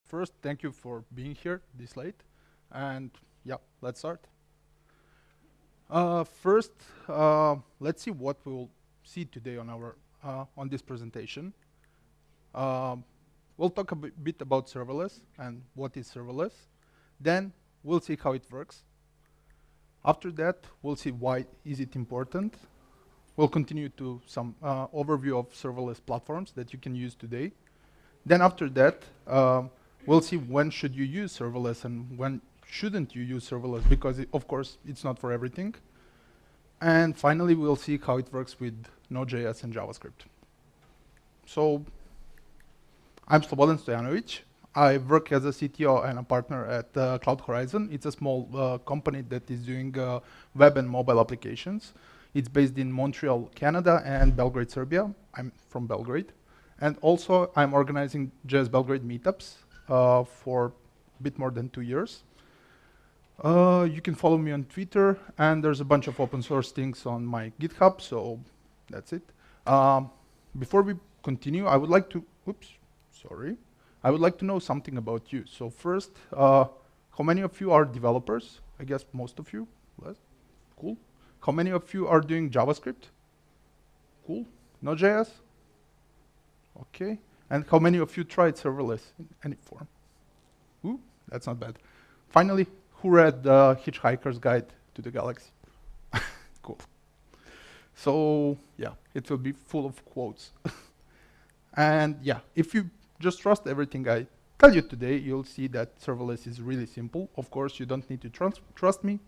First, thank you for being here this late. And yeah, let's start. First, let's see what we'll see today on our on this presentation. Um, we'll talk a bit about serverless and what is serverless. Then we'll see how it works. After that, we'll see why is it important. We'll continue to some overview of serverless platforms that you can use today. Then after that, we'll see when should you use serverless and when shouldn't you use serverless, because of course it's not for everything. And finally, we'll see how it works with Node.js and JavaScript. So I'm Stojanović. I work as a CTO and a partner at Cloud Horizon. It's a small company that is doing web and mobile applications. It's based in Montreal, Canada, and Belgrade, Serbia. I'm from Belgrade. And also, I'm organizing JS Belgrade meetups for a bit more than 2 years. You can follow me on Twitter, and there's a bunch of open source things on my GitHub, so that's it. Before we continue, I would like to, I would like to know something about you. So first, how many of you are developers? I guess most of you, cool. How many of you are doing JavaScript? Cool. Node.js? Okay. And how many of you tried serverless in any form? Ooh, that's not bad. Finally, who read Hitchhiker's Guide to the Galaxy? Cool. So yeah, it will be full of quotes. And yeah, if you just trust everything I tell you today, you'll see that serverless is really simple. Of course, you don't need to trust me.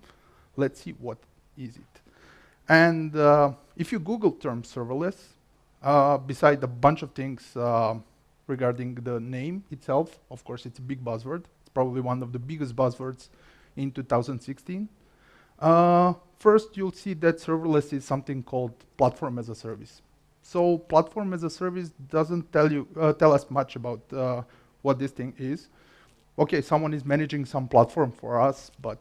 Let's see what is it. And if you Google term serverless, beside a bunch of things regarding the name itself, of course, it's a big buzzword. It's probably one of the biggest buzzwords in 2016. First, you'll see that serverless is something called platform as a service. So platform as a service doesn't tell us much about what this thing is. Okay, someone is managing some platform for us, but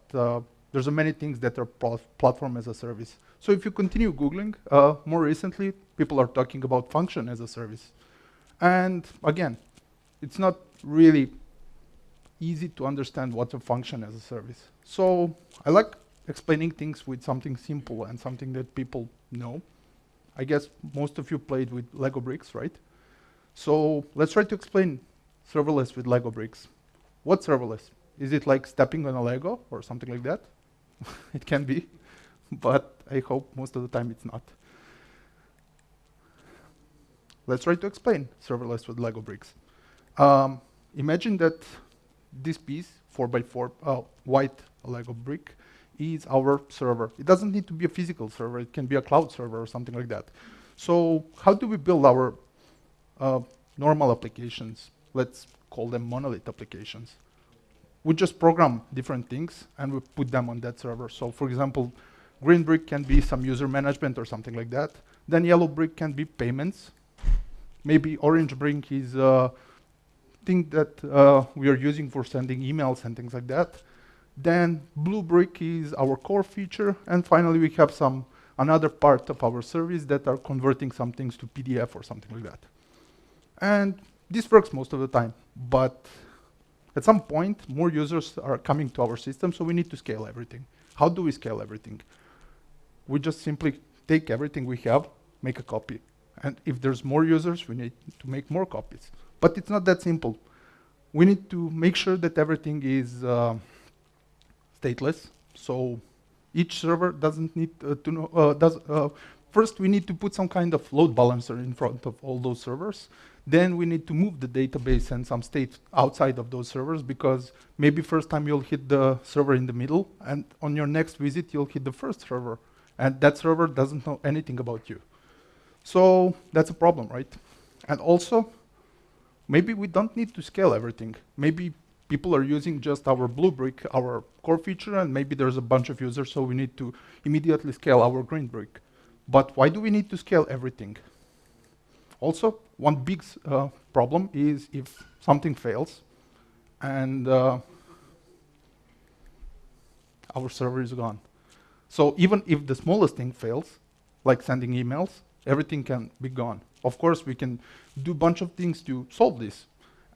there's many things that are platform as a service. So if you continue Googling, more recently, people are talking about function as a service. And again, it's not really easy to understand what's a function as a service. So I like explaining things with something simple and something that people know. I guess most of you played with Lego bricks, right? So let's try to explain serverless with Lego bricks. What's serverless? Is it like stepping on a Lego or something like that? It can be, but I hope most of the time it's not. Let's try to explain serverless with Lego bricks. Imagine that this piece, 4x4 white Lego brick, is our server. It doesn't need to be a physical server. It can be a cloud server or something like that. So how do we build our normal applications? Let's call them monolith applications. We just program different things and we put them on that server. So for example, green brick can be some user management or something like that. Then yellow brick can be payments. Maybe orange brick is a thing that we are using for sending emails and things like that. Then blue brick is our core feature. And finally, we have another part of our service that are converting some things to PDF or something like that. And this works most of the time. But at some point, more users are coming to our system, so we need to scale everything. How do we scale everything? We just simply take everything we have, make a copy. And if there's more users, we need to make more copies. But it's not that simple. We need to make sure that everything is stateless. So each server doesn't need to know, first we need to put some kind of load balancer in front of all those servers. Then we need to move the database and some state outside of those servers, because maybe first time you'll hit the server in the middle, and on your next visit you'll hit the first server, and that server doesn't know anything about you. So that's a problem, right? And also, maybe we don't need to scale everything. Maybe people are using just our blue brick, our core feature, and maybe there's a bunch of users, so we need to immediately scale our green brick. But why do we need to scale everything? Also, one big problem is if something fails and our server is gone. So even if the smallest thing fails, like sending emails, everything can be gone. Of course, we can do a bunch of things to solve this.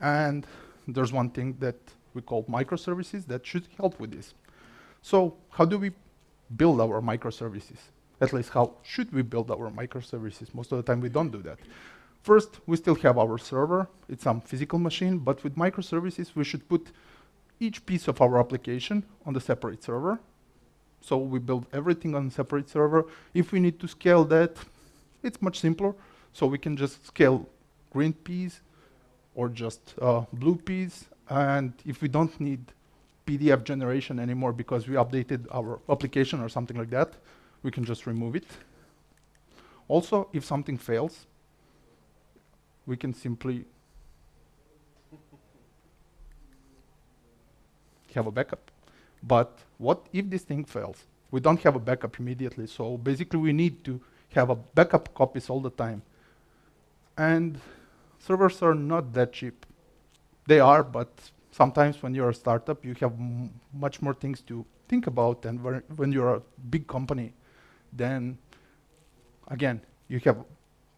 And there's one thing that we call microservices that should help with this. So how do we build our microservices? At least how should we build our microservices? Most of the time we don't do that. First, we still have our server. It's some physical machine, but with microservices, we should put each piece of our application on the separate server. So we build everything on a separate server. If we need to scale that, it's much simpler. So we can just scale green peas or just blue peas. And if we don't need PDF generation anymore because we updated our application or something like that, we can just remove it. Also, if something fails, we can simply have a backup. But what if this thing fails? We don't have a backup immediately, so basically we need to have a backup copies all the time. And servers are not that cheap. They are, but sometimes when you're a startup, you have much more things to think about, and when you're a big company, then again, you have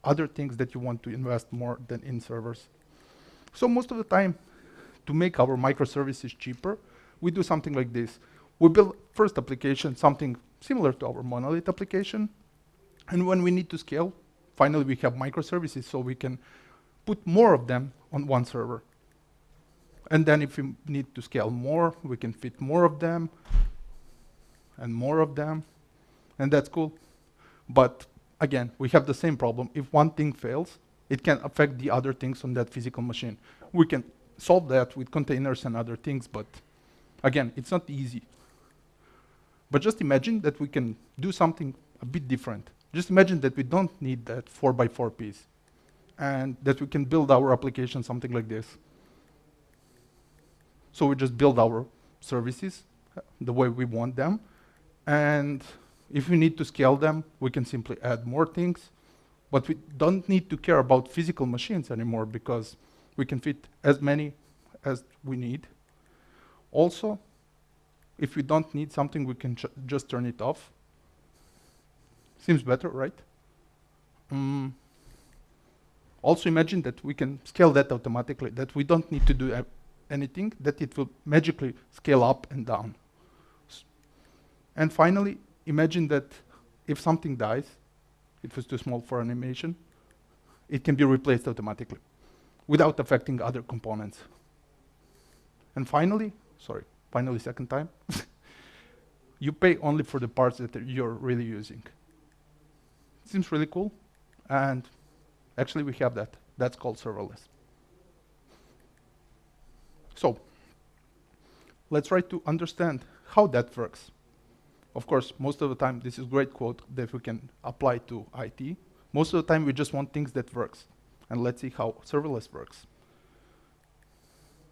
other things that you want to invest more than in servers. So most of the time, to make our microservices cheaper, we do something like this. We build first application, something similar to our monolith application, and when we need to scale, finally we have microservices, so we can put more of them on one server. And then if we need to scale more, we can fit more of them, and that's cool. But again, we have the same problem. If one thing fails, it can affect the other things on that physical machine. We can solve that with containers and other things, but again, it's not easy. But just imagine that we can do something a bit different. Just imagine that we don't need that 4x4 piece, and that we can build our application something like this. So we just build our services the way we want them, and if we need to scale them, we can simply add more things, but we don't need to care about physical machines anymore because we can fit as many as we need. Also, if we don't need something, we can just turn it off. Seems better, right? Also imagine that we can scale that automatically, that we don't need to do anything, that it will magically scale up and down. And finally, imagine that if something dies, it was too small for animation, it can be replaced automatically without affecting other components. And finally, second time, you pay only for the parts that you're really using. Seems really cool, and actually we have that. That's called serverless. So let's try to understand how that works. Of course, most of the time, this is a great quote that we can apply to IT. Most of the time, we just want things that works. And let's see how serverless works.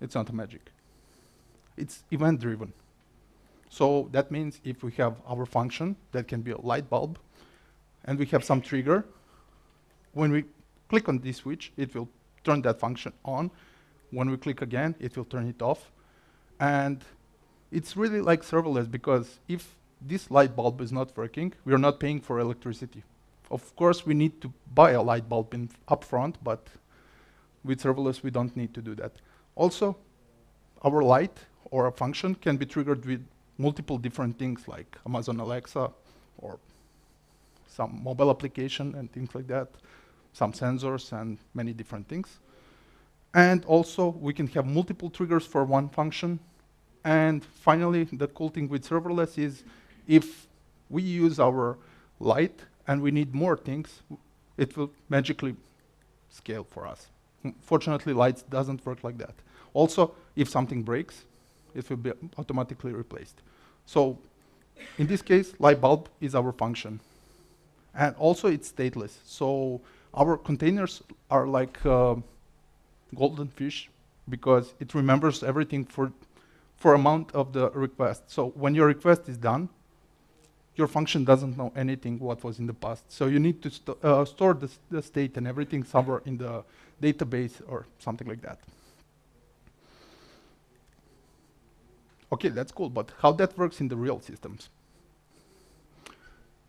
It's not a magic. It's event-driven. So that means if we have our function, that can be a light bulb, and we have some trigger, when we click on this switch, it will turn that function on. When we click again, it will turn it off. And it's really like serverless, because if this light bulb is not working, we are not paying for electricity. Of course, we need to buy a light bulb upfront, but with serverless, we don't need to do that. Also, our light or a function can be triggered with multiple different things like Amazon Alexa or some mobile application and things like that, some sensors and many different things. And also, we can have multiple triggers for one function. And finally, the cool thing with serverless is if we use our light and we need more things, it will magically scale for us. Fortunately, lights doesn't work like that. Also, if something breaks, it will be automatically replaced. So in this case, light bulb is our function. And also, it's stateless. So our containers are like golden fish, because it remembers everything for amount of the request. So when your request is done, your function doesn't know anything what was in the past. So you need to store the state and everything somewhere in the database or something like that. Okay, that's cool, but how that works in the real systems?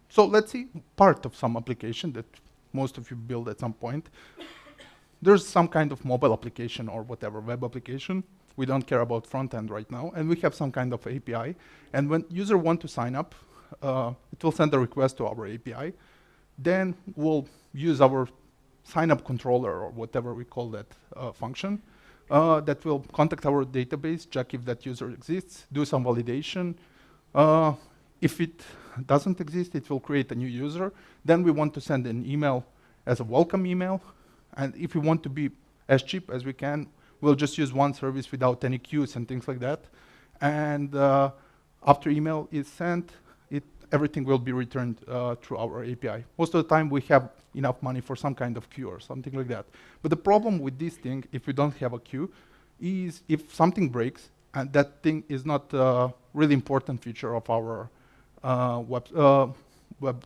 So let's see part of some application that most of you build at some point. there's some kind of mobile application or whatever, web application. We don't care about front end right now. And we have some kind of API. And when user want to sign up, it will send a request to our API. Then we'll use our sign up controller or whatever we call that function that will contact our database, check if that user exists, do some validation. If it doesn't exist, it will create a new user. Then we want to send an email as a welcome email. And if we want to be as cheap as we can, we'll just use one service without any queues and things like that. And after email is sent, everything will be returned through our API. Most of the time, we have enough money for some kind of queue or something like that. But the problem with this thing, if we don't have a queue, is if something breaks, and that thing is not a really important feature of our web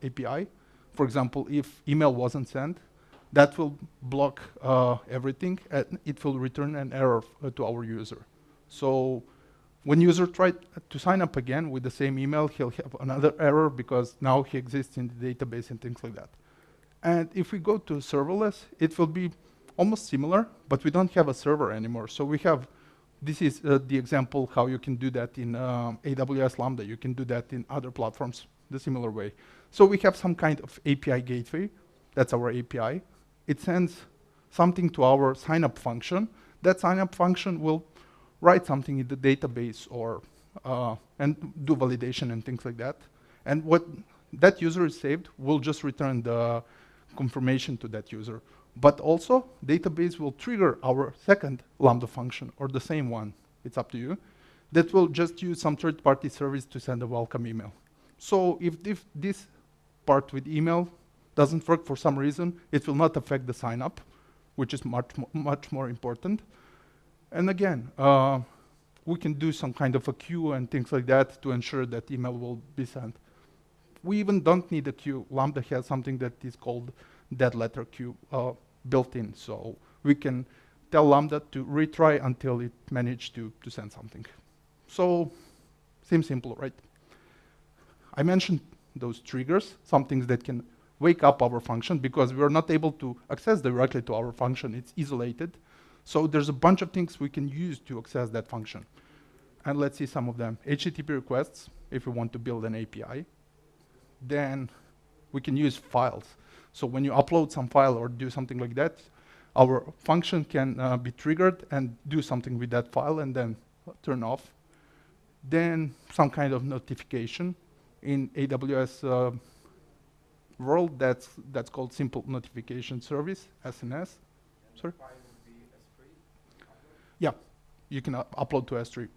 API. For example, if email wasn't sent, that will block everything, and it will return an error to our user. So when user tries to sign up again with the same email, he'll have another error because now he exists in the database and things like that. And if we go to serverless, it will be almost similar, but we don't have a server anymore. So we have, this is the example how you can do that in AWS Lambda. You can do that in other platforms the similar way. So we have some kind of API gateway. That's our API. It sends something to our sign-up function. That sign-up function will write something in the database or and do validation and things like that. And what that user is saved will just return the confirmation to that user. But also, database will trigger our second Lambda function, or the same one, it's up to you, that will just use some third-party service to send a welcome email. So if this part with email doesn't work for some reason, it will not affect the sign-up, which is much more important. And again, we can do some kind of a queue and things like that to ensure that email will be sent. We even don't need a queue. Lambda has something that is called dead letter queue built in. So we can tell Lambda to retry until it managed to send something. So seems simple, right? I mentioned those triggers, some things that can wake up our function because we're not able to access directly to our function. It's isolated. So there's a bunch of things we can use to access that function. And let's see some of them. HTTP requests, if we want to build an API. Then we can use files. So when you upload some file or do something like that, our function can be triggered and do something with that file and then turn off. Then some kind of notification. In AWS world, that's called Simple Notification Service, SNS. Sorry? Yeah, you can upload to S3.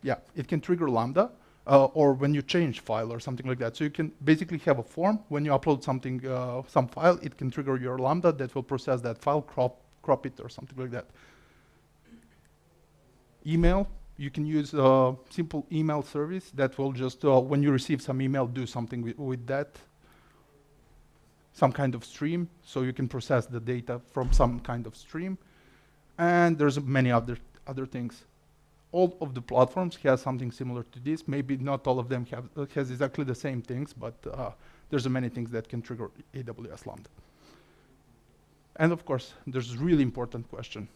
Yeah, it can trigger Lambda, or when you change file or something like that. So you can basically have a form. When you upload something, some file, it can trigger your Lambda that will process that file, crop it or something like that. Email, you can use a simple email service that will just, when you receive some email, do something with that. Some kind of stream, so you can process the data from some kind of stream. And there's many other things. All of the platforms have something similar to this. Maybe not all of them has exactly the same things, but there's many things that can trigger AWS Lambda. And of course, there's a really important question.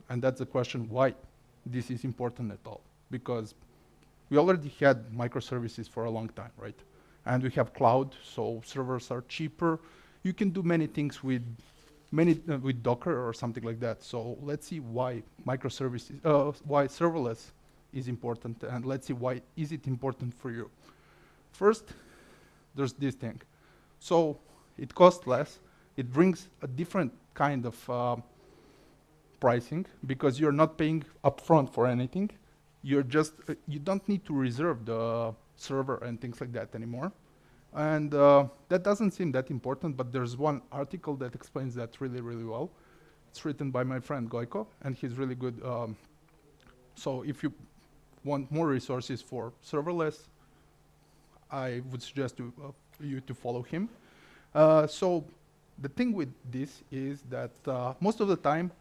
And that's the question why this is important at all. Because we already had microservices for a long time, right? And we have cloud, so servers are cheaper. You can do many things with Docker or something like that. So let's see why microservices, why serverless is important, and let's see why is it important for you. First, there's this thing. So it costs less. It brings a different kind of pricing because you're not paying upfront for anything. You're just you don't need to reserve the server and things like that anymore. And that doesn't seem that important, but there's one article that explains that really, really well. It's written by my friend Goiko, and he's really good. So if you want more resources for serverless, I would suggest you to follow him. So the thing with this is that most of the time,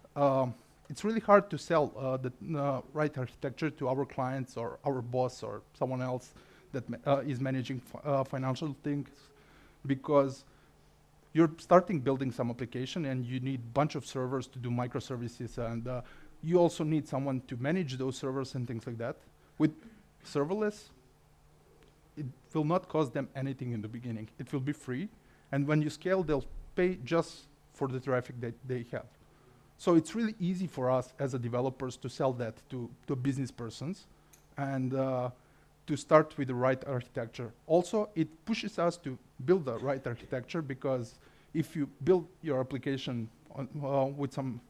it's really hard to sell the right architecture to our clients or our boss or someone else that is managing financial things, because you're starting building some application and you need a bunch of servers to do microservices, and you also need someone to manage those servers and things like that. With serverless, it will not cost them anything in the beginning. It will be free, and when you scale, they'll pay just for the traffic that they have. So it's really easy for us as a developers to sell that to business persons, and to start with the right architecture. Also, it pushes us to build the right architecture, because if you build your application on, with some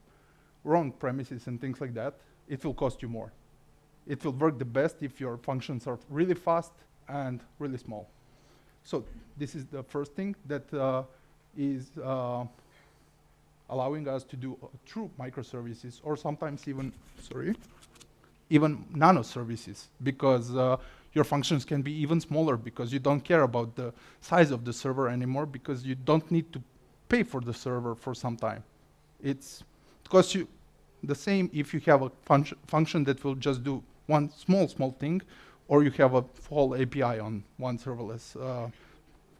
wrong premises and things like that, it will cost you more. It will work the best if your functions are really fast and really small. So this is the first thing that is allowing us to do true microservices, or sometimes even, even nano services, because your functions can be even smaller, because you don't care about the size of the server anymore, because you don't need to pay for the server for some time. It costs you the same if you have a function that will just do one small thing, or you have a full API on one serverless,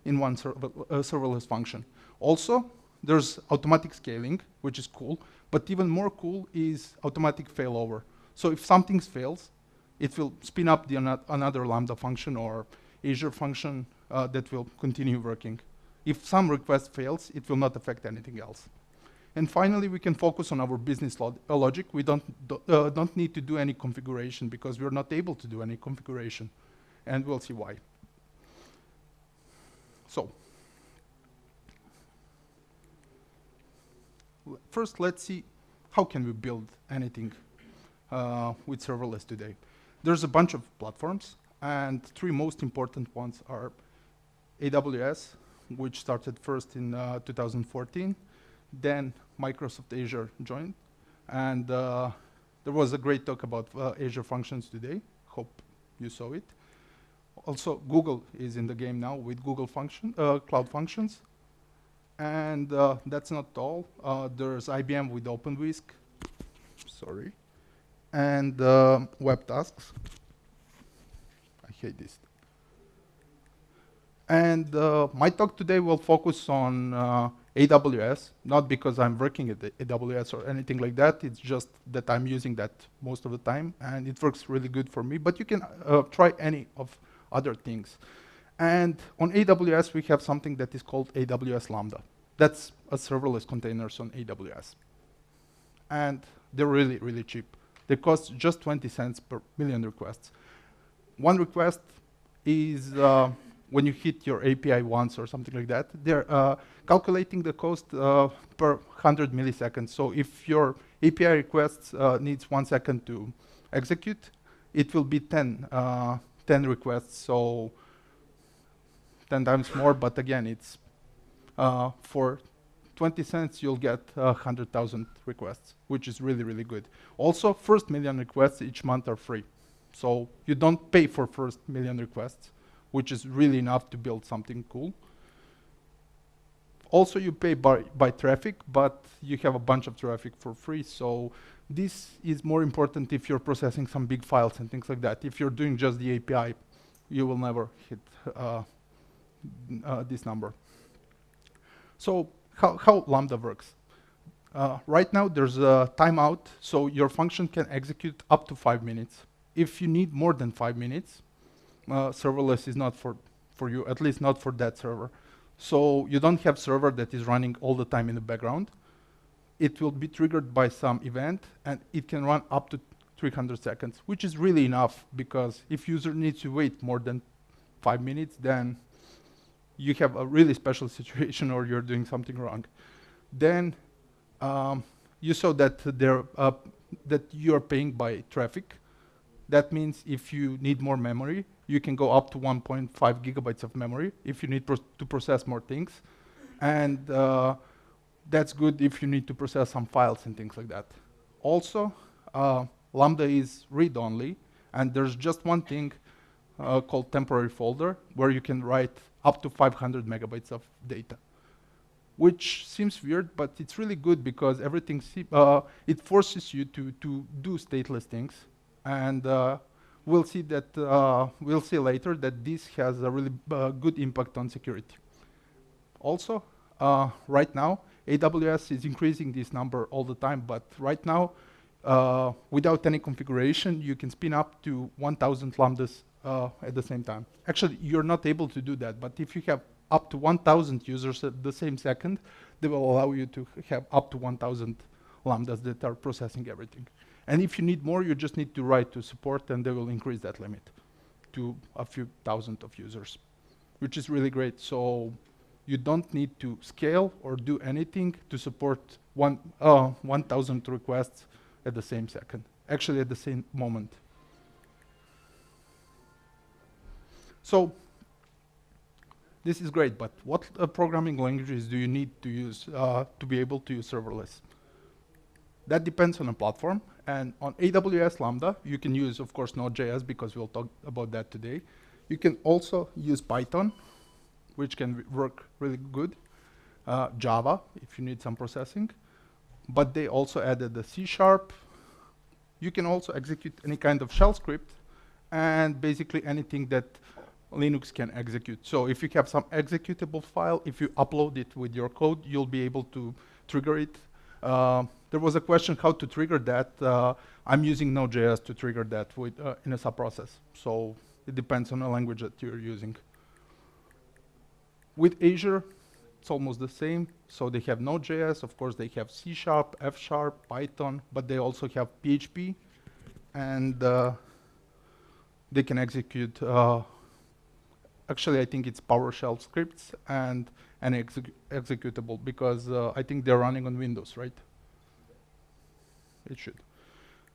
in one serverless function. Also, there's automatic scaling, which is cool, but even more cool is automatic failover. So if something fails, it will spin up another Lambda function or Azure function that will continue working. If some request fails, it will not affect anything else. And finally, we can focus on our business logic. We don't need to do any configuration, because we're not able to do any configuration. And we'll see why. So first, let's see how can we build anything with serverless today. There's a bunch of platforms, and three most important ones are AWS, which started first in 2014. Then Microsoft Azure joined, and there was a great talk about Azure functions today. Hope you saw it. Also, Google is in the game now with Google Cloud Functions. And that's not all. There's IBM with OpenWhisk, and Web Tasks. I hate this. And my talk today will focus on AWS, not because I'm working at the AWS or anything like that. It's just that I'm using that most of the time, and it works really good for me. But you can try any of other things. And on AWS, we have something that is called AWS LAMBDA. That's a serverless containers on AWS. And they're really, really cheap. They cost just 20 cents per million requests. One request is when you hit your API once or something like that. They're calculating the cost per 100 milliseconds. So if your API requests needs 1 second to execute, it will be 10 requests. So 10 times more, but again, it's for 20 cents, you'll get 100,000 requests, which is really, really good. Also, first million requests each month are free. So you don't pay for first million requests, which is really enough to build something cool. Also, you pay by traffic, but you have a bunch of traffic for free. So this is more important if you're processing some big files and things like that. If you're doing just the API, you will never hit this number. So how Lambda works. Right now, there's a timeout, so your function can execute up to 5 minutes. If you need more than 5 minutes, serverless is not for you, at least not for that server. So you don't have server that is running all the time in the background. It will be triggered by some event, and it can run up to 300 seconds, which is really enough, because if user needs to wait more than 5 minutes, then you have a really special situation, or you're doing something wrong. Then you saw that that you're paying by traffic. That means if you need more memory, you can go up to 1.5 gigabytes of memory if you need to process more things. And that's good if you need to process some files and things like that. Also, Lambda is read-only, and there's just one thing called temporary folder, where you can write up to 500 megabytes of data, which seems weird, but it's really good, because everything it forces you to do stateless things. And we'll see later that this has a really good impact on security. Also, right now, AWS is increasing this number all the time, but right now, without any configuration, you can spin up to 1,000 lambdas at the same time. Actually, you're not able to do that, but if you have up to 1,000 users at the same second, they will allow you to have up to 1,000 lambdas that are processing everything. And if you need more, you just need to write to support, and they will increase that limit to a few thousand of users, which is really great. So you don't need to scale or do anything to support 1,000 requests at the same second, actually at the same moment. So this is great, but what programming languages do you need to use to be able to use serverless? That depends on a platform. And on AWS Lambda, you can use, of course, Node.js, because we'll talk about that today. You can also use Python, which can work really good. Java, if you need some processing. But they also added the C#. You can also execute any kind of shell script, and basically anything that Linux can execute. So if you have some executable file, if you upload it with your code, you'll be able to trigger it. There was a question how to trigger that. I'm using Node.js to trigger that with, in a subprocess. So it depends on the language that you're using. With Azure, it's almost the same. So they have Node.js, of course they have C#, F#, Python, but they also have PHP, and they can execute, actually I think it's PowerShell scripts and an executable, because I think they're running on Windows, right? It should.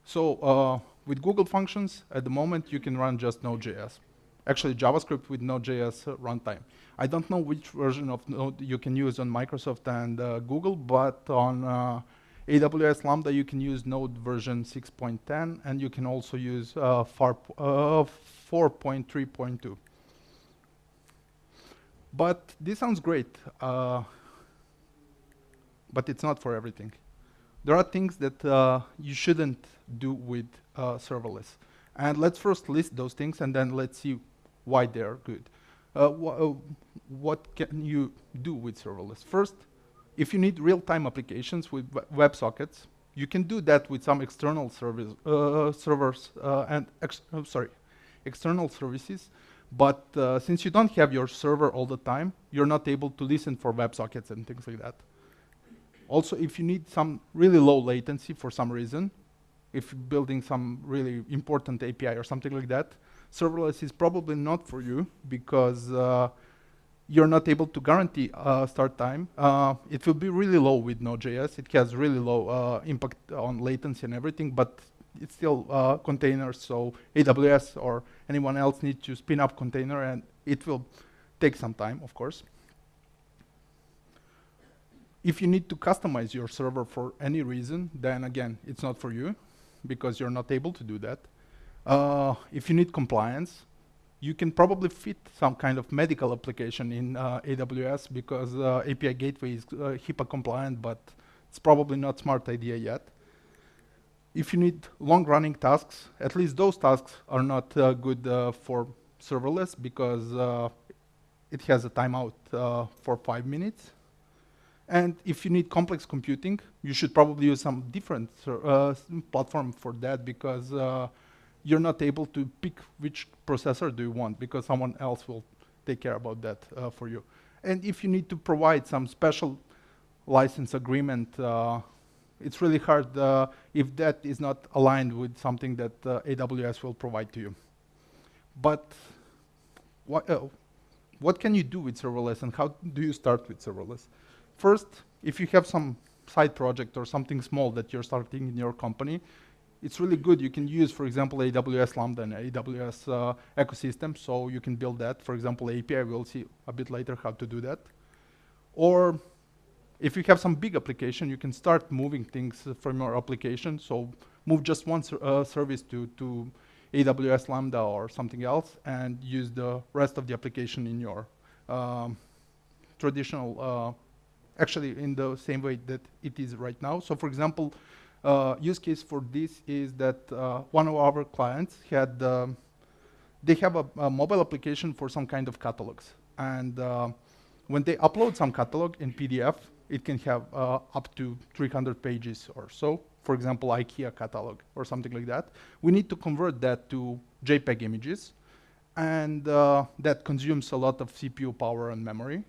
So with Google Functions, at the moment you can run just Node.js. Actually JavaScript with Node.js runtime. I don't know which version of Node you can use on Microsoft and Google, but on AWS Lambda you can use Node version 6.10, and you can also use 4.3.2. But this sounds great, but it's not for everything. There are things that you shouldn't do with serverless. And let's first list those things, and then let's see why they're good. What can you do with serverless? First, if you need real-time applications with WebSockets, you can do that with some external external services. But since you don't have your server all the time, you're not able to listen for WebSockets and things like that. Also, if you need some really low latency for some reason, if you're building some really important API or something like that, serverless is probably not for you, because you're not able to guarantee start time. It will be really low with Node.js. It has really low impact on latency and everything, but it's still containers, so AWS or anyone else needs to spin up container, and it will take some time, of course. If you need to customize your server for any reason, then again, it's not for you, because you're not able to do that. If you need compliance, you can probably fit some kind of medical application in AWS, because API Gateway is HIPAA compliant, but it's probably not a smart idea yet. If you need long-running tasks, at least those tasks are not good for serverless, because it has a timeout for 5 minutes. And if you need complex computing, you should probably use some different platform for that, because you're not able to pick which processor do you want, because someone else will take care about that for you. And if you need to provide some special license agreement, it's really hard if that is not aligned with something that AWS will provide to you. But what can you do with serverless, and how do you start with serverless? First, if you have some side project or something small that you're starting in your company, it's really good. You can use, for example, AWS Lambda and AWS ecosystem, so you can build that. For example, API, we'll see a bit later how to do that. Or if you have some big application, you can start moving things from your application. So move just one service to AWS Lambda or something else, and use the rest of the application in your traditional, actually in the same way that it is right now. So for example, use case for this is that one of our clients had, they have a mobile application for some kind of catalogs. And when they upload some catalog in PDF, it can have up to 300 pages or so. For example, IKEA catalog or something like that. We need to convert that to JPEG images, and that consumes a lot of CPU power and memory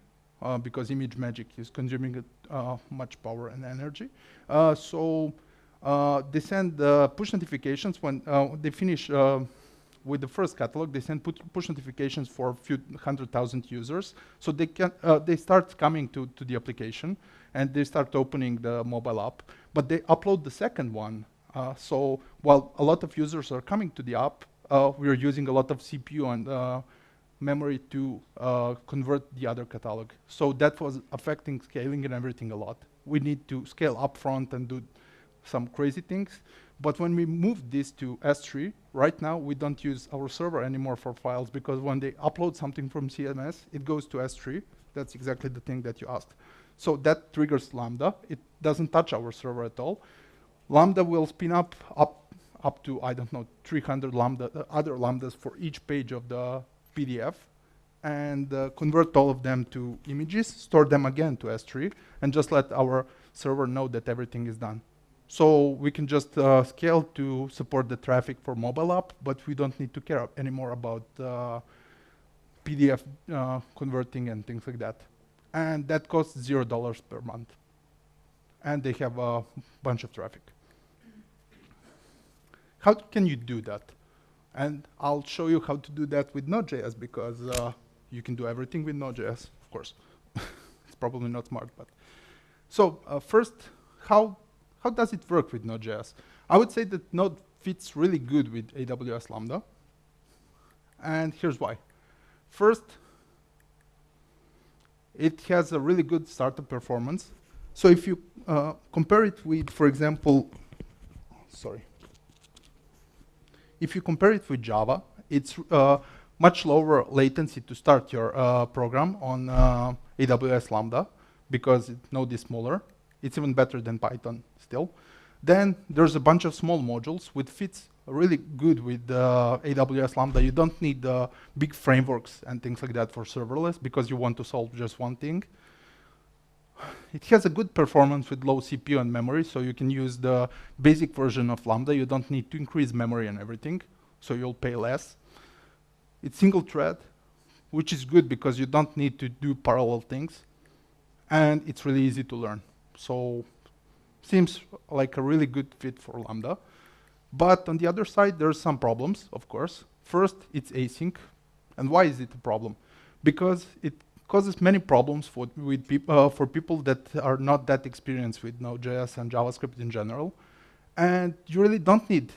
because ImageMagick is consuming much power and energy. So they send push notifications when they finish with the first catalog. They send push notifications for a few 100,000 users, so they can they start coming to the application and they start opening the mobile app. But they upload the second one. So while a lot of users are coming to the app, we are using a lot of CPU and memory to convert the other catalog. So that was affecting scaling and everything a lot. We need to scale upfront and do some crazy things. But when we move this to S3, right now we don't use our server anymore for files, because when they upload something from CMS, it goes to S3. That's exactly the thing that you asked. So that triggers LAMBDA. It doesn't touch our server at all. LAMBDA will spin up to, I don't know, 300 other lambdas for each page of the PDF, and convert all of them to images, store them again to S3, and just let our server know that everything is done. So we can just scale to support the traffic for mobile app, but we don't need to care anymore about PDF converting and things like that. And that costs $0 per month. And they have a bunch of traffic. How can you do that? And I'll show you how to do that with Node.js, because you can do everything with Node.js, of course. It's probably not smart, but. So first, how does it work with Node.js? I would say that Node fits really good with AWS Lambda. And here's why. First, it has a really good startup performance. So if you compare it with, for example, if you compare it with Java, it's much lower latency to start your program on AWS Lambda, because Node is smaller. It's even better than Python still. Then there's a bunch of small modules which fits really good with AWS Lambda. You don't need big frameworks and things like that for serverless, because you want to solve just one thing. It has a good performance with low CPU and memory, so you can use the basic version of Lambda. You don't need to increase memory and everything, so you'll pay less. It's single thread, which is good because you don't need to do parallel things. And it's really easy to learn. So seems like a really good fit for Lambda. But on the other side, there's some problems, of course. First, it's async. And why is it a problem? Because it causes many problems for people that are not that experienced with Node.js and JavaScript in general. And you really don't need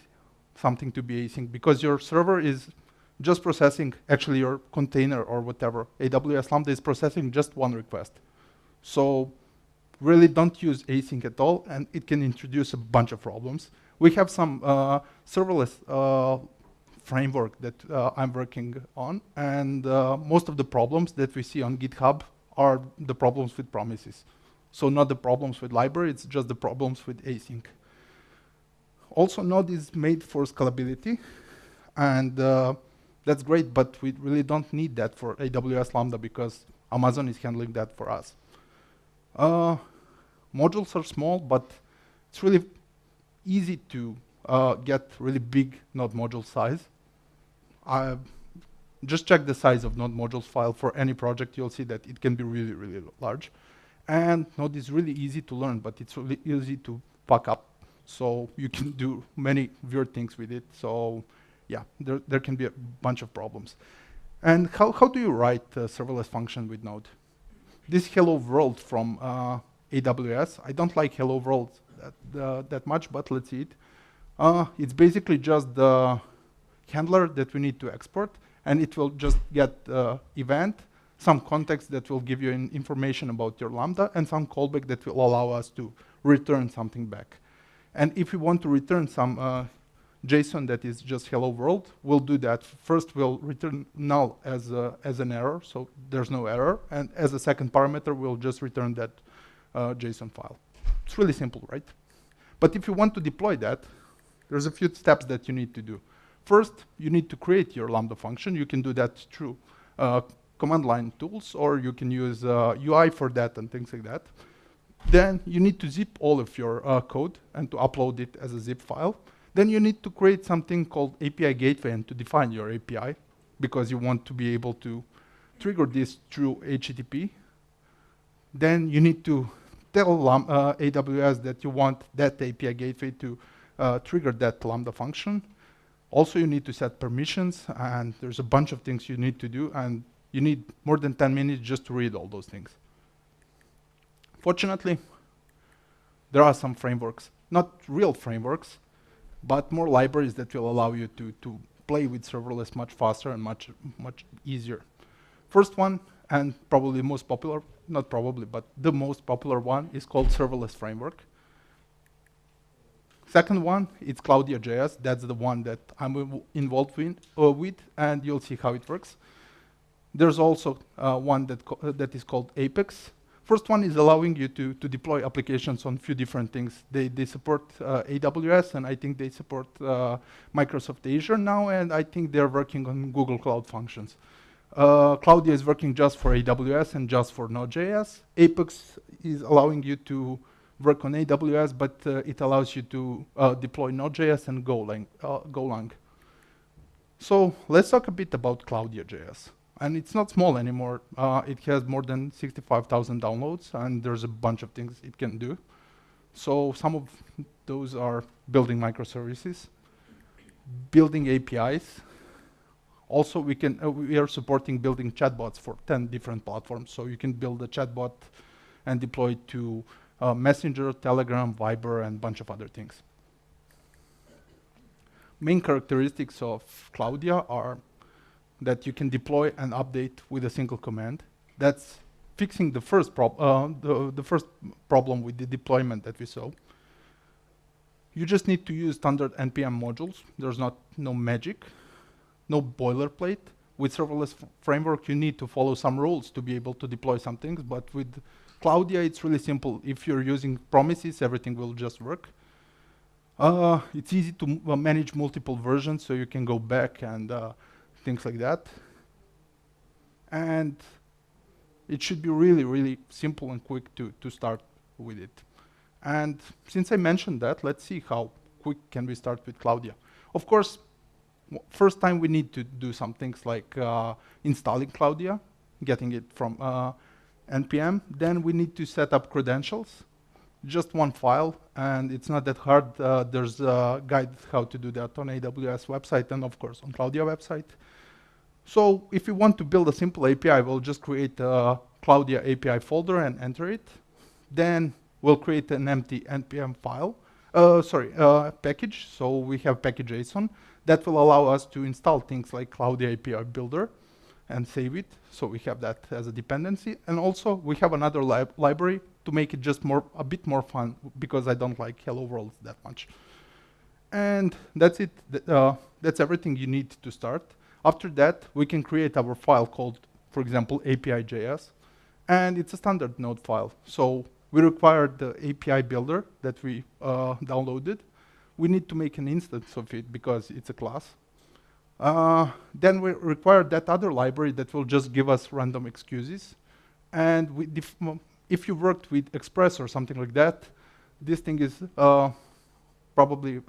something to be async, because your server is just processing, actually your container or whatever. AWS Lambda is processing just one request. So really don't use async at all, and it can introduce a bunch of problems. We have some serverless framework that I'm working on, and most of the problems that we see on GitHub are the problems with promises. So not the problems with library, it's just the problems with async. Also, Node is made for scalability, and that's great, but we really don't need that for AWS Lambda, because Amazon is handling that for us. Modules are small, but it's really easy to get really big Node module size. Just check the size of Node modules file for any project. You'll see that it can be really, really large. And Node is really easy to learn, but it's really easy to fuck up. So you can do many weird things with it. So yeah, there can be a bunch of problems. And how do you write a serverless function with Node? This hello world from AWS. I don't like hello world that much, but let's see it. It's basically just the handler that we need to export, and it will just get event, some context that will give you information about your Lambda, and some callback that will allow us to return something back. And if we want to return some JSON that is just hello world, we'll do that. First, we'll return null as an error, so there's no error. And as a second parameter, we'll just return that JSON file. It's really simple, right? But if you want to deploy that, there's a few steps that you need to do. First, you need to create your Lambda function. You can do that through command line tools, or you can use UI for that and things like that. Then you need to zip all of your code and to upload it as a zip file. Then you need to create something called API gateway and to define your API, because you want to be able to trigger this through HTTP. Then you need to tell AWS that you want that API gateway to trigger that Lambda function. Also, you need to set permissions, and there's a bunch of things you need to do, and you need more than 10 minutes just to read all those things. Fortunately, there are some frameworks, not real frameworks, but more libraries that will allow you to play with serverless much faster and much easier. First one, and probably most popular, not probably, but the most popular one, is called Serverless Framework. Second one, it's Cloudia.js. That's the one that I'm involved with, and you'll see how it works. There's also one that is called Apex. First one is allowing you to deploy applications on a few different things. They support AWS, and I think they support Microsoft Azure now, and I think they're working on Google Cloud Functions. Cloudia is working just for AWS and just for Node.js. Apex is allowing you to work on AWS, but it allows you to deploy Node.js and Golang. So let's talk a bit about Cloudia.js. And it's not small anymore. It has more than 65,000 downloads, and there's a bunch of things it can do. So some of those are building microservices, building APIs. Also, we are supporting building chatbots for 10 different platforms. So you can build a chatbot and deploy it to Messenger, Telegram, Viber, and a bunch of other things. Main characteristics of Cloudia are that you can deploy and update with a single command. That's fixing the first problem with the deployment that we saw. You just need to use standard NPM modules. There's no magic, no boilerplate. With serverless framework, you need to follow some rules to be able to deploy some things, but with Cloudia, it's really simple. If you're using promises, everything will just work. It's easy to manage multiple versions, so you can go back and things like that. And it should be really, really simple and quick to start with it. And since I mentioned that, let's see how quick can we start with Cloudia. Of course, first time we need to do some things like installing Cloudia, getting it from NPM. Then we need to set up credentials, just one file, and it's not that hard. There's a guide how to do that on AWS website and of course on Cloudia website. So if you want to build a simple API, we'll just create a Cloudia API folder and enter it. Then we'll create an empty NPM file, package. So we have package.json that will allow us to install things like Cloudia API Builder and save it. So we have that as a dependency. And also we have another library to make it just a bit more fun, because I don't like Hello World that much. And that's it. That's everything you need to start. After that, we can create our file called, for example, API.js, and it's a standard Node file. So we require the API builder that we downloaded. We need to make an instance of it because it's a class. Then we require that other library that will just give us random excuses. And if you worked with Express or something like that, this thing is probably,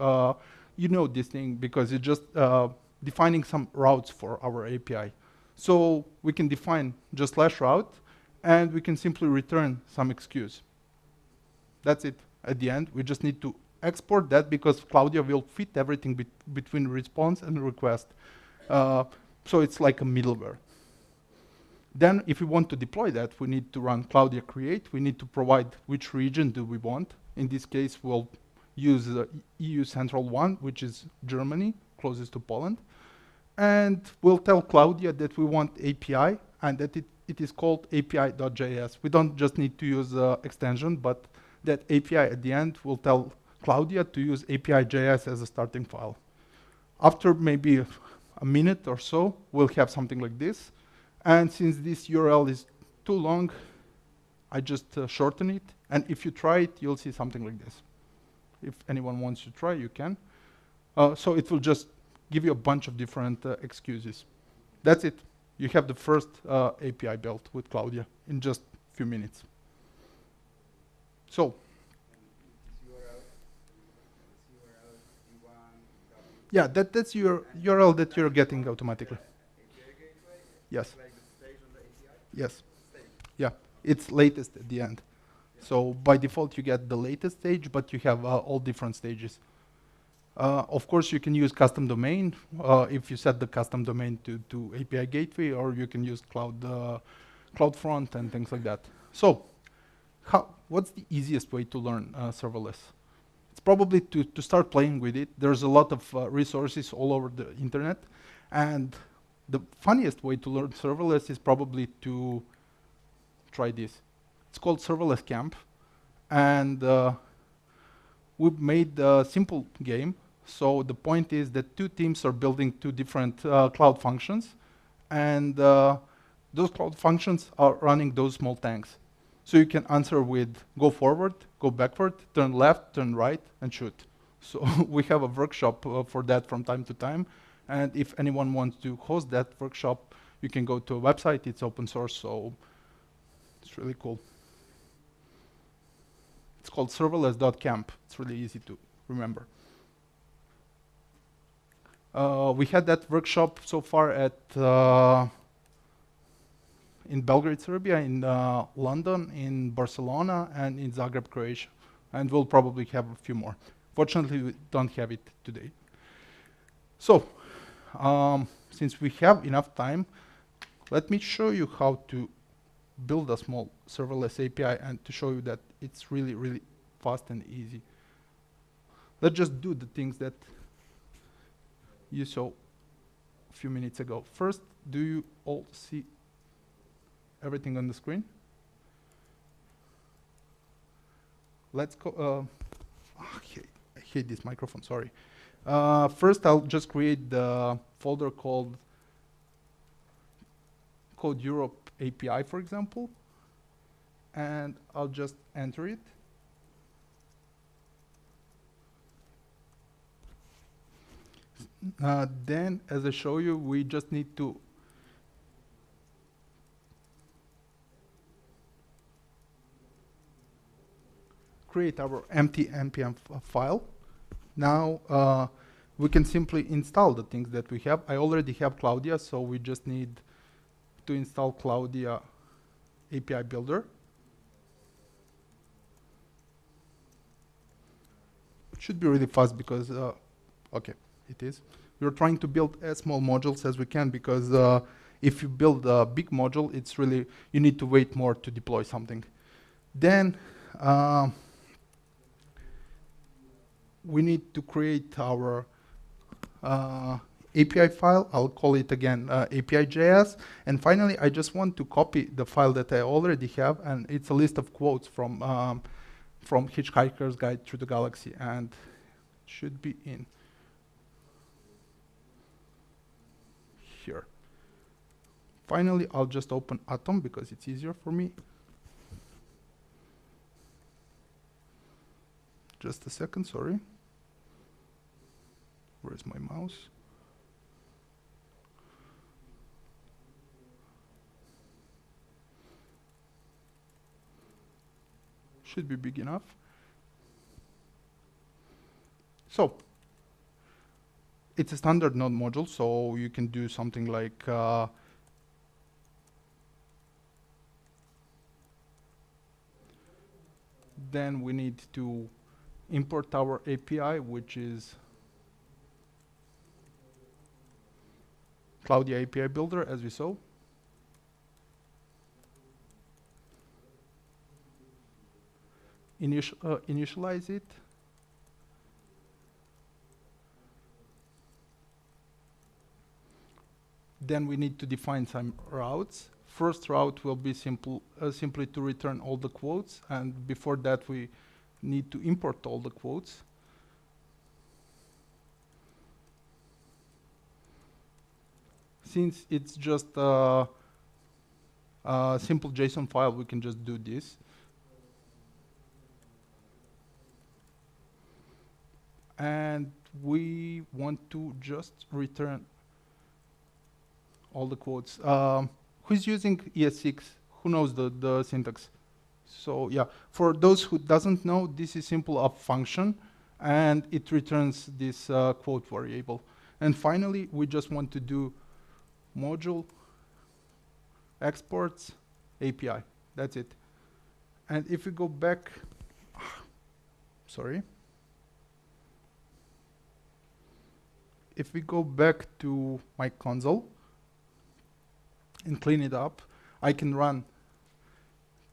you know this thing because it's just defining some routes for our API. So we can define just /route, and we can simply return some excuse. That's it. At the end, we just need to export that because Cloudia will fit everything between response and request. So it's like a middleware. Then if we want to deploy that, we need to run Cloudia create. We need to provide which region do we want. In this case, we'll use the EU Central one, which is Germany, closest to Poland. And we'll tell Cloudia that we want API and that it is called API.js. We don't just need to use the extension, but that API at the end will tell Cloudia to use API.js as a starting file. After maybe a minute or so, we'll have something like this. And since this URL is too long, I just shorten it. And if you try it, you'll see something like this. If anyone wants to try, you can. So it will just give you a bunch of different excuses. That's it. you have the first API built with Cloudia in just a few minutes. So, yeah, that's your URL that you're getting automatically. Yes. Yes. Yeah, it's latest at the end. So by default, you get the latest stage, but you have all different stages. Of course, you can use custom domain if you set the custom domain to API gateway, or you can use CloudFront and things like that. So, what's the easiest way to learn serverless? It's probably to start playing with it. There's a lot of resources all over the internet, and the funniest way to learn serverless is probably to try this. It's called Serverless Camp, and we've made a simple game. So the point is that two teams are building two different cloud functions, and those cloud functions are running those small tanks. So you can answer with go forward, go backward, turn left, turn right, and shoot. So we have a workshop for that from time to time, and if anyone wants to host that workshop, you can go to a website. It's open source, so it's really cool. It's called serverless.camp. It's really easy to remember. We had that workshop so far at in Belgrade, Serbia, in London, in Barcelona, and in Zagreb, Croatia. And we'll probably have a few more. Fortunately, we don't have it today. So, since we have enough time, let me show you how to build a small serverless API and to show you that it's really, really fast and easy. Let's just do the things that you saw a few minutes ago. First, do you all see everything on the screen? Let's go. I hate this microphone, sorry. First, I'll just create the folder called Code Europe API, for example, and I'll just enter it. Then, as I show you, we just need to create our empty npm file. Now, we can simply install the things that we have. I already have Cloudia, so we just need to install Cloudia API Builder. It should be really fast because, okay, it is. We're trying to build as small modules as we can because if you build a big module, it's really, you need to wait more to deploy something. Then we need to create our API file. I'll call it again API.js. And finally, I just want to copy the file that I already have, and it's a list of quotes from Hitchhiker's Guide Through the Galaxy, and it should be in here. Finally, I'll just open Atom because it's easier for me. Just a second, sorry. Where's my mouse? Should be big enough. So, it's a standard node module, so you can do something like then we need to import our API, which is Cloudia API Builder, as we saw. Initialize it. Then we need to define some routes. First route will be simply to return all the quotes, and before that we need to import all the quotes. Since it's just a simple JSON file, we can just do this. And we want to just return all the quotes. Who's using ES6? Who knows the syntax? So yeah, for those who doesn't know, this is simple a function, and it returns this quote variable. And finally, we just want to do module exports API. That's it. And if we go back, sorry. If we go back to my console and clean it up, I can run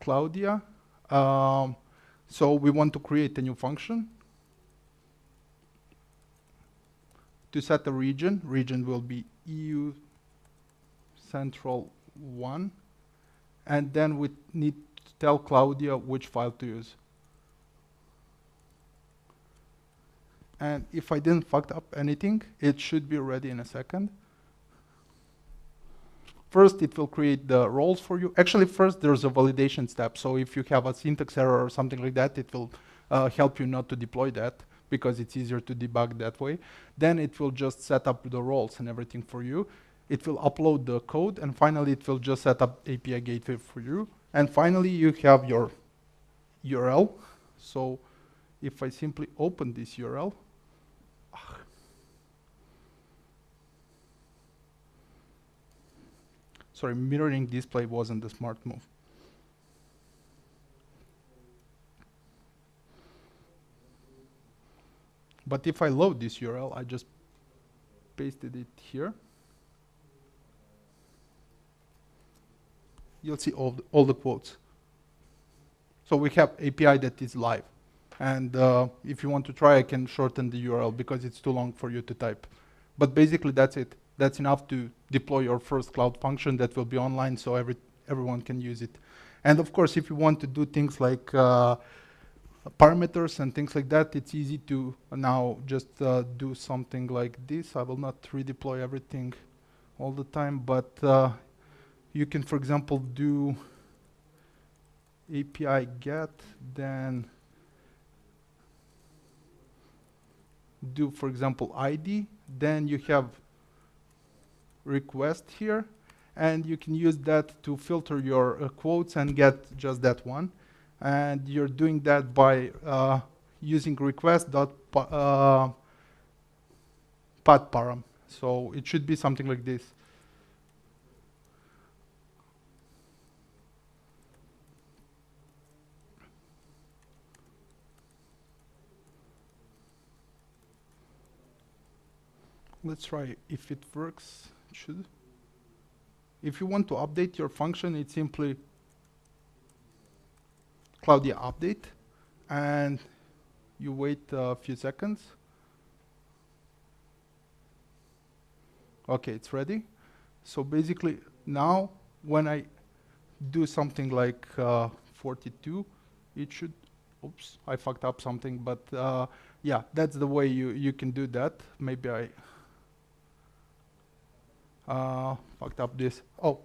Claudia. So we want to create a new function. To set a region, region will be EU Central 1. And then we need to tell Claudia which file to use. And if I didn't fuck up anything, it should be ready in a second. First, it will create the roles for you. Actually, first, there's a validation step. So if you have a syntax error or something like that, it will help you not to deploy that, because it's easier to debug that way. Then it will just set up the roles and everything for you. It will upload the code, and finally, it will just set up API gateway for you. And finally, you have your URL. So if I simply open this URL, sorry, mirroring display wasn't the smart move. But if I load this URL, I just pasted it here. You'll see all the quotes. So we have API that is live. And if you want to try, I can shorten the URL because it's too long for you to type. But basically, that's it. That's enough to deploy your first cloud function that will be online, so everyone can use it. And of course, if you want to do things like parameters and things like that, it's easy to now just do something like this. I will not redeploy everything all the time, but you can, for example, do API get, then do, for example, ID, then you have request here, and you can use that to filter your quotes and get just that one. And you're doing that by using request.path param. So it should be something like this. Let's try if it works. It should. If you want to update your function, it's simply Claudia update, and you wait a few seconds. Okay, it's ready. So basically, now when I do something like 42, it should. Oops, I fucked up something, but yeah, that's the way you can do that. Maybe I fucked up this. Oh,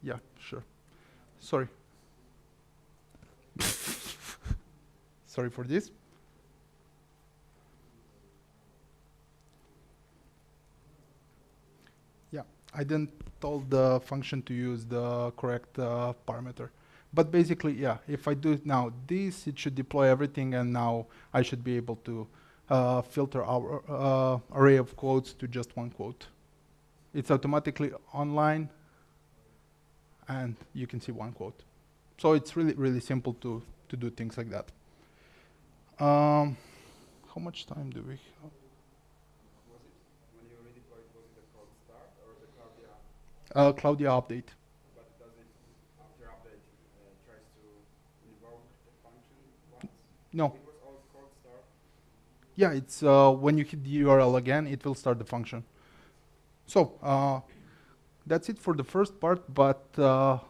yeah, sure. Sorry. Sorry for this. Yeah, I didn't tell the function to use the correct parameter. But basically, yeah, if I do now this, it should deploy everything, and now I should be able to filter our array of quotes to just one quote. It's automatically online, and you can see one quote. So it's really, really simple to do things like that. How much time do we have? Was it, when you redeployed, was it a cold start or the Claudia? Claudia update. But does it, after update, tries to invoke the function once? No. It was all cold start? Yeah, it's when you hit the URL again, it will start the function. So that's it for the first part, but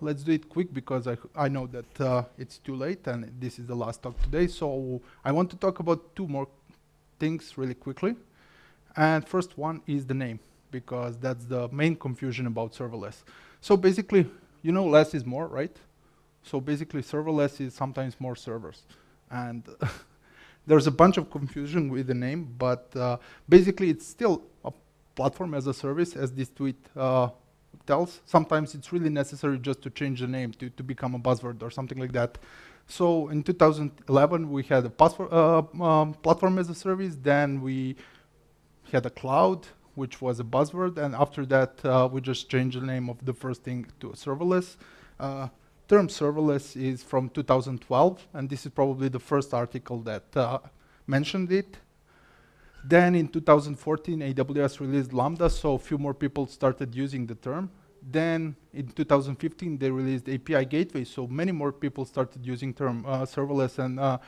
let's do it quick because I know that it's too late and this is the last talk today. So I want to talk about two more things really quickly. And first one is the name, because that's the main confusion about serverless. So basically, you know, less is more, right? So basically, serverless is sometimes more servers. And there's a bunch of confusion with the name, but basically it's still a platform as a service, as this tweet tells. Sometimes it's really necessary just to change the name to become a buzzword or something like that. So in 2011, we had a platform as a service. Then we had a cloud, which was a buzzword. And after that, we just changed the name of the first thing to serverless. Term serverless is from 2012, and this is probably the first article that mentioned it. Then in 2014, AWS released LAMBDA, so a few more people started using the term. Then in 2015, they released API Gateway, so many more people started using term serverless and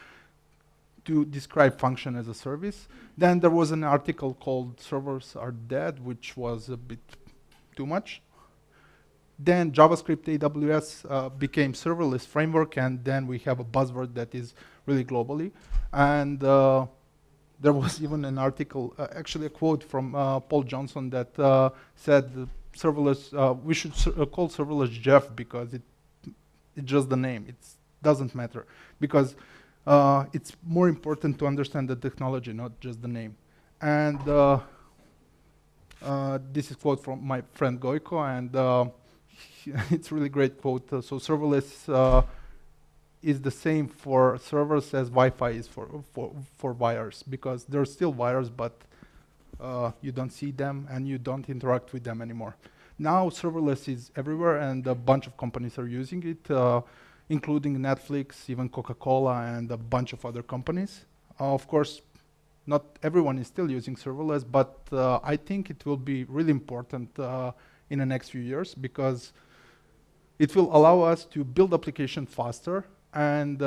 to describe function as a service. Then there was an article called Servers Are Dead, which was a bit too much. Then JavaScript AWS became serverless framework, and then we have a buzzword that is really globally. And there was even an article, actually a quote from Paul Johnson that said serverless, we should call serverless Jeff because it's just the name. It doesn't matter because it's more important to understand the technology, not just the name. And this is a quote from my friend Gojko, and it's a really great quote. So serverless is the same for servers as Wi-Fi is for wires, because they're still wires, but you don't see them and you don't interact with them anymore. Now serverless is everywhere, and a bunch of companies are using it, including Netflix, even Coca-Cola, and a bunch of other companies. Of course, not everyone is still using serverless, but I think it will be really important in the next few years, because it will allow us to build applications faster and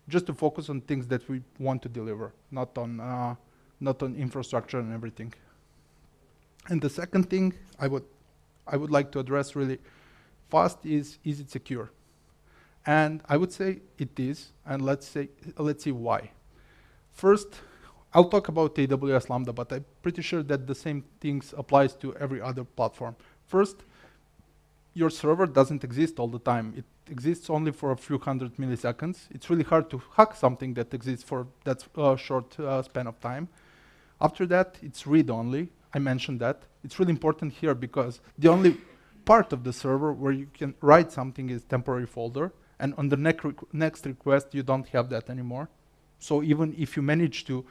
just to focus on things that we want to deliver, not on infrastructure and everything. And the second thing I would like to address really fast is it secure? And I would say it is, and let's see why. First, I'll talk about AWS Lambda, but I'm pretty sure that the same things applies to every other platform. First, your server doesn't exist all the time. It exists only for a few hundred milliseconds. It's really hard to hack something that exists for that short span of time. After that, it's read-only. I mentioned that. It's really important here because the only part of the server where you can write something is temporary folder, and on the next request, you don't have that anymore. So even if you manage to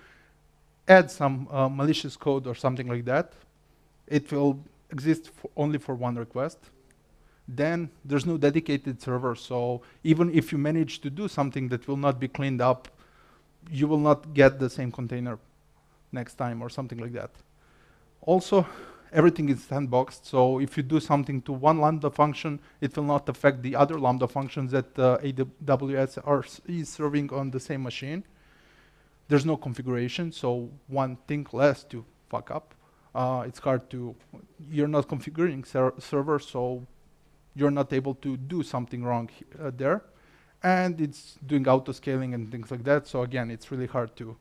add some malicious code or something like that, it will exist only for one request. Then there's no dedicated server, so even if you manage to do something that will not be cleaned up, you will not get the same container next time or something like that. Also, everything is sandboxed, so if you do something to one Lambda function, it will not affect the other Lambda functions that AWS is serving on the same machine. There's no configuration, so one thing less to fuck up. It's hard to, you're not configuring server, so you're not able to do something wrong there. And it's doing auto-scaling and things like that, so again, it's really hard to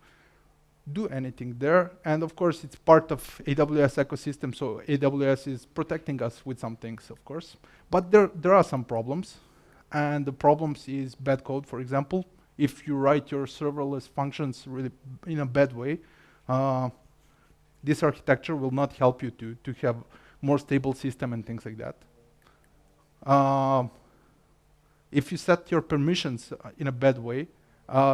do anything there. And of course, it's part of AWS ecosystem, so AWS is protecting us with some things, of course. But there are some problems, and the problems is bad code, for example. If you write your serverless functions really in a bad way, this architecture will not help you to have more stable system and things like that. If you set your permissions in a bad way,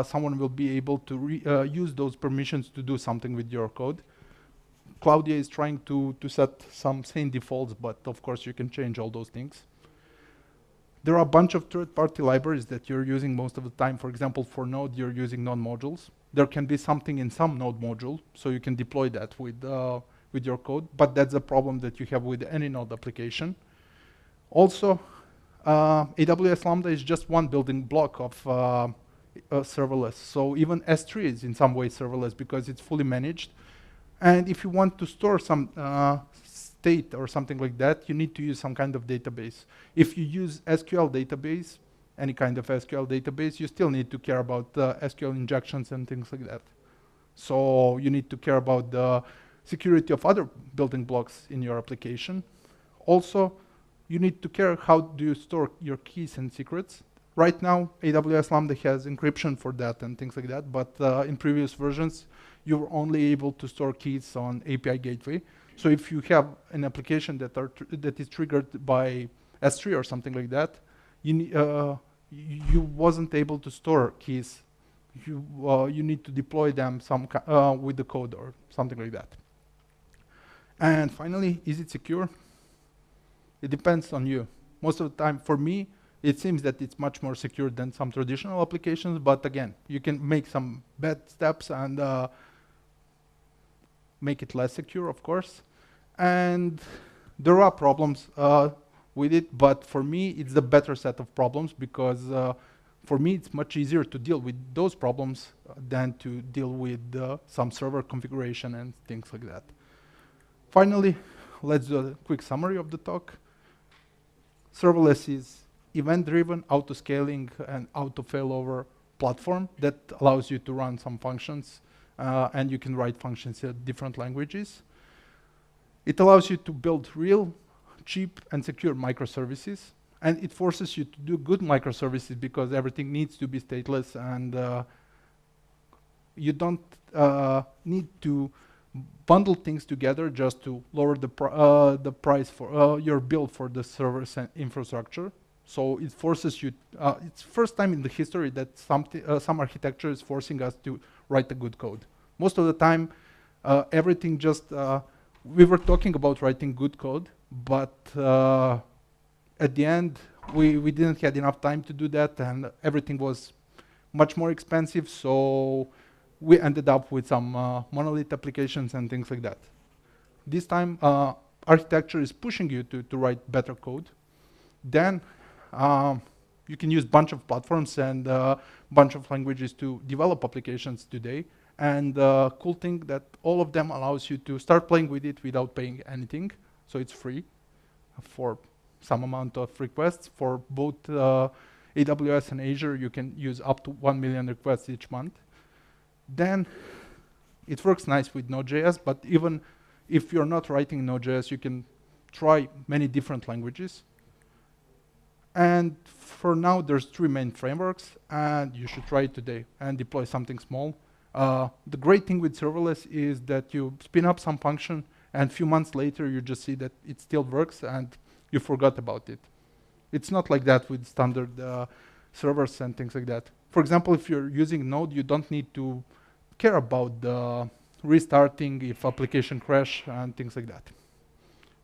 someone will be able to use those permissions to do something with your code. Claudia is trying to set some sane defaults, but of course you can change all those things. There are a bunch of third-party libraries that you're using most of the time. For example, for Node, you're using Node modules. There can be something in some Node module, so you can deploy that with your code, but that's a problem that you have with any Node application. Also, AWS Lambda is just one building block of serverless. So even S3 is in some way serverless because it's fully managed. And if you want to store some state or something like that, you need to use some kind of database. If you use SQL database, any kind of SQL database, you still need to care about SQL injections and things like that. So you need to care about the security of other building blocks in your application. Also, you need to care how do you store your keys and secrets. Right now, AWS Lambda has encryption for that and things like that, but in previous versions, you were only able to store keys on API Gateway. So if you have an application that is triggered by S3 or something like that, you wasn't able to store keys. You need to deploy them with the code or something like that. And finally, is it secure? It depends on you. Most of the time, for me, it seems that it's much more secure than some traditional applications, but again, you can make some bad steps and make it less secure, of course. And there are problems with it, but for me, it's the better set of problems because for me, it's much easier to deal with those problems than to deal with some server configuration and things like that. Finally, let's do a quick summary of the talk. Serverless is event-driven, auto-scaling, and auto-failover platform that allows you to run some functions, and you can write functions in different languages. It allows you to build real, cheap, and secure microservices, and it forces you to do good microservices because everything needs to be stateless, and you don't need to bundle things together just to lower the price for your bill for the servers and infrastructure. So it forces you. It's first time in the history that some architecture is forcing us to write a good code. Most of the time, everything just we were talking about writing good code, but at the end we didn't have enough time to do that, and everything was much more expensive. So we ended up with some monolith applications and things like that. This time, architecture is pushing you to write better code. Then you can use bunch of platforms and bunch of languages to develop applications today. And cool thing that all of them allows you to start playing with it without paying anything. So it's free for some amount of requests. For both AWS and Azure, you can use up to 1 million requests each month. Then it works nice with Node.js, but even if you're not writing Node.js, you can try many different languages. And for now, there's 3 main frameworks, and you should try it today and deploy something small. The great thing with serverless is that you spin up some function, and a few months later, you just see that it still works, and you forgot about it. It's not like that with standard servers and things like that. For example, if you're using Node, you don't need to care about the restarting if application crash and things like that.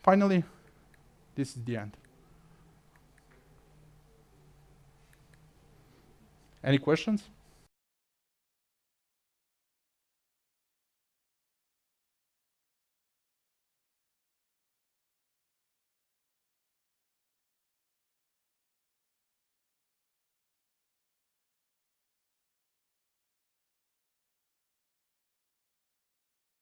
Finally, this is the end. Any questions?